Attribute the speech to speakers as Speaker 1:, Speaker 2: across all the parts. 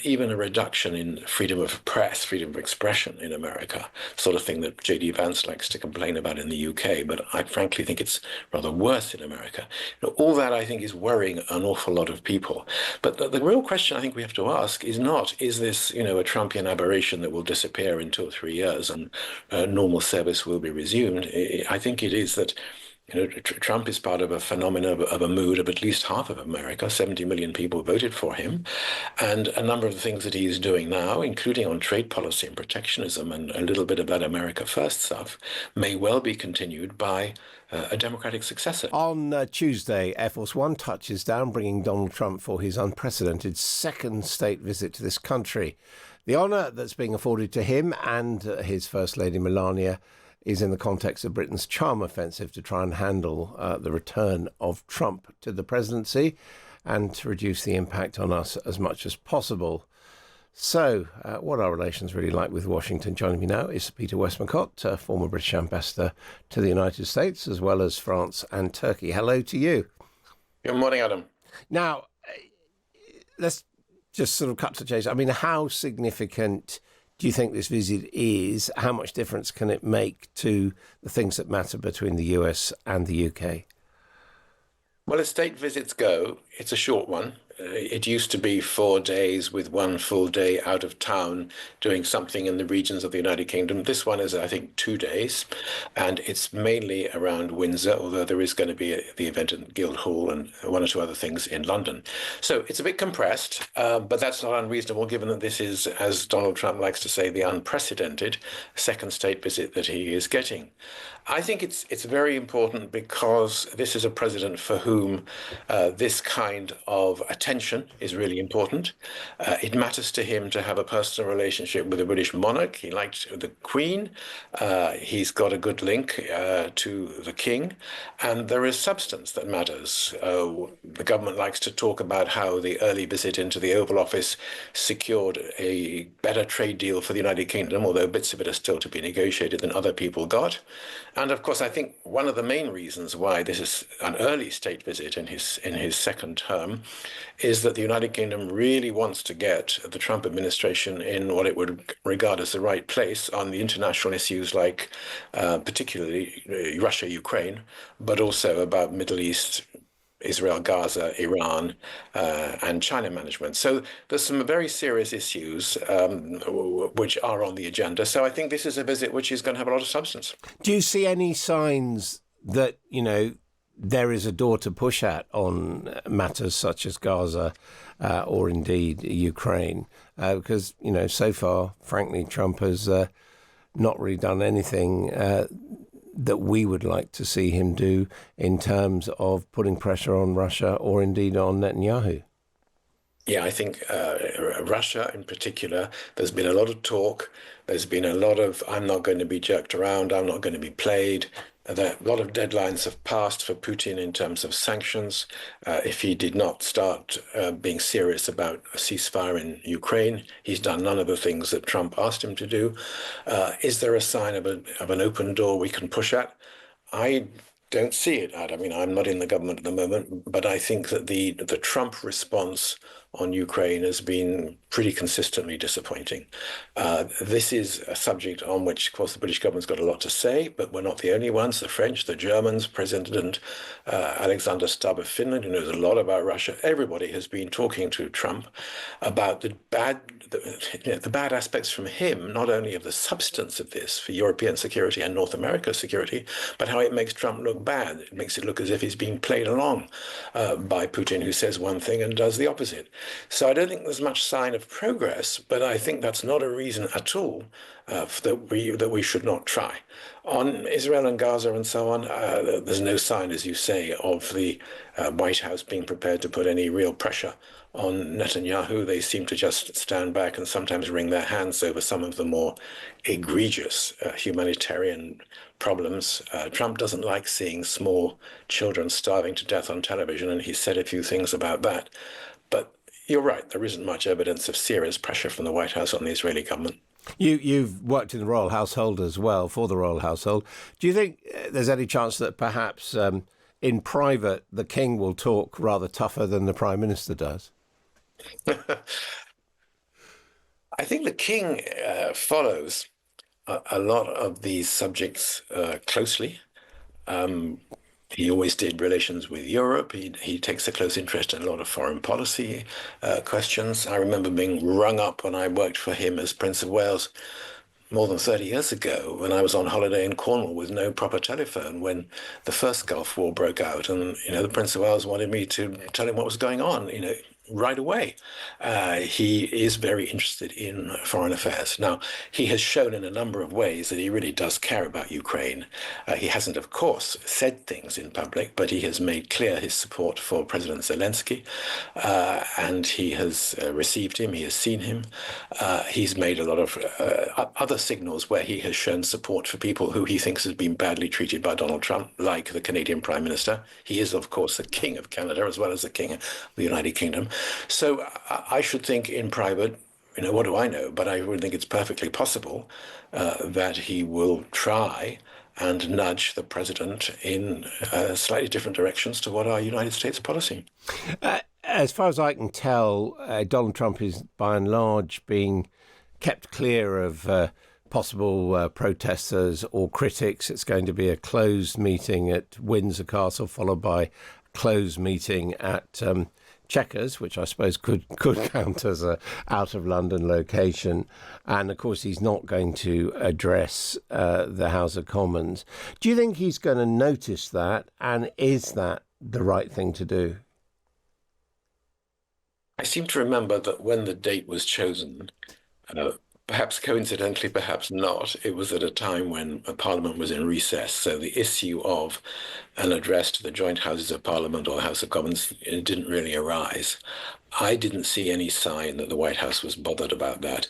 Speaker 1: even a reduction in freedom of press, freedom of expression in America, sort of thing that J.D. Vance likes to complain about in the UK, but I frankly think it's rather worse in America. All that I think is worrying an awful lot of people. But the real question I think we have to ask is not, is this, a Trumpian aberration that will disappear in 2 or 3 years and normal service will be resumed? I think it is that Trump is part of a phenomenon of a mood of at least half of America. 70 million people voted for him. And a number of the things that he is doing now, including on trade policy and protectionism and a little bit of that America First stuff, may well be continued by a Democratic successor.
Speaker 2: On Tuesday, Air Force One touches down, bringing Donald Trump for his unprecedented second state visit to this country. The honour that's being afforded to him and his First Lady Melania is in the context of Britain's charm offensive to try and handle the return of Trump to the presidency and to reduce the impact on us as much as possible. So, what are relations really like with Washington? Joining me now is Peter Westmacott, former British ambassador to the United States, as well as France and Turkey. Hello to you.
Speaker 1: Good morning, Adam.
Speaker 2: Now, let's just sort of cut to the chase. I mean, how significant do you think this visit is? How much difference can it make to the things that matter between the US and the UK?
Speaker 1: Well, as state visits go, it's a short one. It used to be 4 days with one full day out of town doing something in the regions of the United Kingdom. This one is, I think, 2 days, and it's mainly around Windsor, although there is going to be the event in Guildhall and one or two other things in London. So it's a bit compressed, but that's not unreasonable given that this is, as Donald Trump likes to say, the unprecedented second state visit that he is getting. I think it's very important because this is a president for whom this kind of attention is really important. It matters to him to have a personal relationship with the British monarch. He liked the Queen. He's got a good link to the King. And there is substance that matters. The government likes to talk about how the early visit into the Oval Office secured a better trade deal for the United Kingdom, although bits of it are still to be negotiated than other people got. And of course, I think one of the main reasons why this is an early state visit in his second term is that the United Kingdom really wants to get the Trump administration in what it would regard as the right place on the international issues like particularly Russia, Ukraine, but also about Middle East, Israel, Gaza, Iran, and China management. So there's some very serious issues which are on the agenda. So I think this is a visit which is going to have a lot of substance.
Speaker 2: Do you see any signs that, there is a door to push at on matters such as Gaza or indeed Ukraine? Because, so far, frankly, Trump has not really done anything that we would like to see him do in terms of putting pressure on Russia or indeed on Netanyahu.
Speaker 1: Yeah, I think Russia in particular, there's been a lot of talk. There's been a lot of, I'm not going to be jerked around, I'm not going to be played. A lot of deadlines have passed for Putin in terms of sanctions. If he did not start being serious about a ceasefire in Ukraine, he's done none of the things that Trump asked him to do. Is there a sign of an open door we can push at? I don't see it, Ad. I mean, I'm not in the government at the moment, but I think that the Trump response on Ukraine has been pretty consistently disappointing. This is a subject on which, of course, the British government's got a lot to say, but we're not the only ones. The French, the Germans, President Alexander Stubb of Finland, who knows a lot about Russia, everybody has been talking to Trump about the bad aspects from him, not only of the substance of this for European security and North America security, but how it makes Trump look bad. It makes it look as if he's being played along by Putin, who says one thing and does the opposite. So I don't think there's much sign of progress, but I think that's not a reason at all that we should not try. On Israel and Gaza and so on, there's no sign, as you say, of the White House being prepared to put any real pressure on Netanyahu. They seem to just stand back and sometimes wring their hands over some of the more egregious humanitarian problems. Trump doesn't like seeing small children starving to death on television, and he said a few things about that. But you're right, there isn't much evidence of serious pressure from the White House on the Israeli government.
Speaker 2: You've worked in the royal household as well, for the royal household. Do you think there's any chance that perhaps in private the king will talk rather tougher than the prime minister does?
Speaker 1: I think the king follows a lot of these subjects closely. Um, he always did relations with Europe. He takes a close interest in a lot of foreign policy questions. I remember being rung up when I worked for him as Prince of Wales more than 30 years ago when I was on holiday in Cornwall with no proper telephone when the first Gulf War broke out. And, the Prince of Wales wanted me to tell him what was going on, right away. He is very interested in foreign affairs. Now, he has shown in a number of ways that he really does care about Ukraine. He hasn't, of course, said things in public, but he has made clear his support for President Zelensky, and he has received him, he has seen him. He's made a lot of other signals where he has shown support for people who he thinks has been badly treated by Donald Trump, like the Canadian Prime Minister. He is, of course, the King of Canada as well as the King of the United Kingdom. So I should think in private, what do I know? But I would think it's perfectly possible that he will try and nudge the president in slightly different directions to what are United States policy.
Speaker 2: As far as I can tell, Donald Trump is by and large being kept clear of possible protesters or critics. It's going to be a closed meeting at Windsor Castle, followed by a closed meeting at Chequers, which I suppose could count as a out of London location. And of course, he's not going to address the House of Commons. Do you think he's going to notice that? And is that the right thing to do?
Speaker 1: I seem to remember that when the date was chosen, uh, perhaps coincidentally, perhaps not, it was at a time when Parliament was in recess. So the issue of an address to the joint Houses of Parliament or the House of Commons didn't really arise. I didn't see any sign that the White House was bothered about that.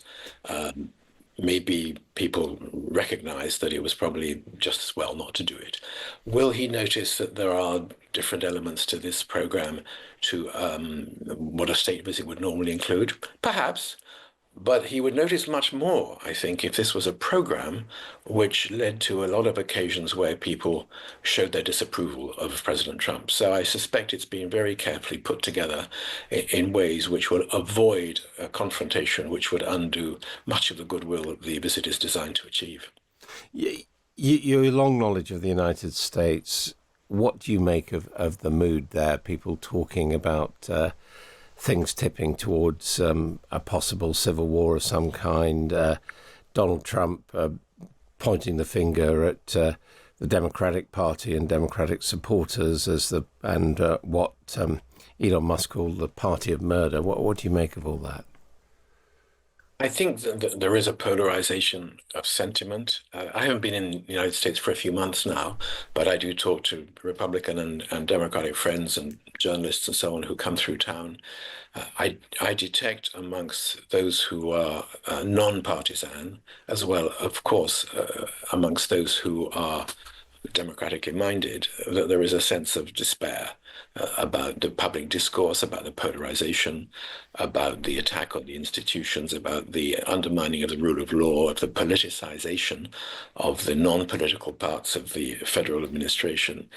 Speaker 1: Maybe people recognized that it was probably just as well not to do it. Will he notice that there are different elements to this program to what a state visit would normally include? Perhaps. But he would notice much more, I think, if this was a program which led to a lot of occasions where people showed their disapproval of President Trump. So I suspect it's been very carefully put together in ways which will avoid a confrontation, which would undo much of the goodwill that the visit is designed to achieve.
Speaker 2: Your long knowledge of the United States, what do you make of the mood there? People talking about things tipping towards a possible civil war of some kind. Donald Trump pointing the finger at the Democratic Party and Democratic supporters as what Elon Musk called the party of murder. What do you make of all that?
Speaker 1: I think that there is a polarization of sentiment. I haven't been in the United States for a few months now, but I do talk to Republican and Democratic friends and journalists and so on who come through town. I detect amongst those who are non-partisan, as well, of course, amongst those who are democratically minded, that there is a sense of despair about the public discourse, about the polarization, about the attack on the institutions, about the undermining of the rule of law, of the politicization of the non-political parts of the federal administration,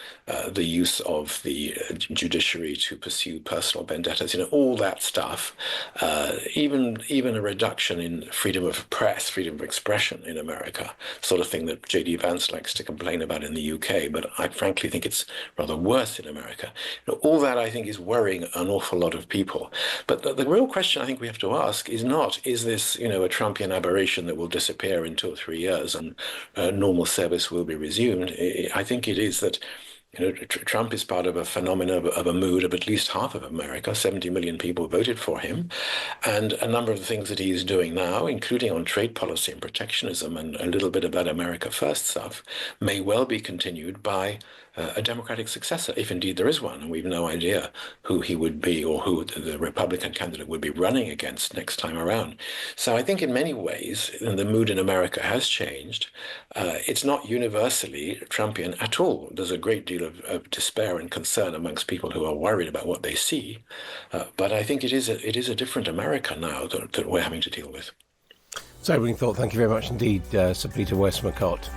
Speaker 1: the use of the judiciary to pursue personal vendettas, all that stuff, even a reduction in freedom of press, freedom of expression in America, sort of thing that J.D. Vance likes to complain about in the UK, but I frankly think it's rather worse in America. All that, I think, is worrying an awful lot of people. But the real question I think we have to ask is not, is this, a Trumpian aberration that will disappear in 2 or 3 years and normal service will be resumed? I think it is that Trump is part of a phenomenon of a mood of at least half of America. 70 million people voted for him. And a number of the things that he is doing now, including on trade policy and protectionism and a little bit of that America First stuff, may well be continued by a Democratic successor, if indeed there is one. And we've no idea who he would be or who the Republican candidate would be running against next time around. So I think in many ways, the mood in America has changed. It's not universally Trumpian at all. There's a great deal of despair and concern amongst people who are worried about what they see. But I think it is a different America now that we're having to deal with.
Speaker 2: Sobering thought. Thank you very much indeed, Sir Peter Westmacott.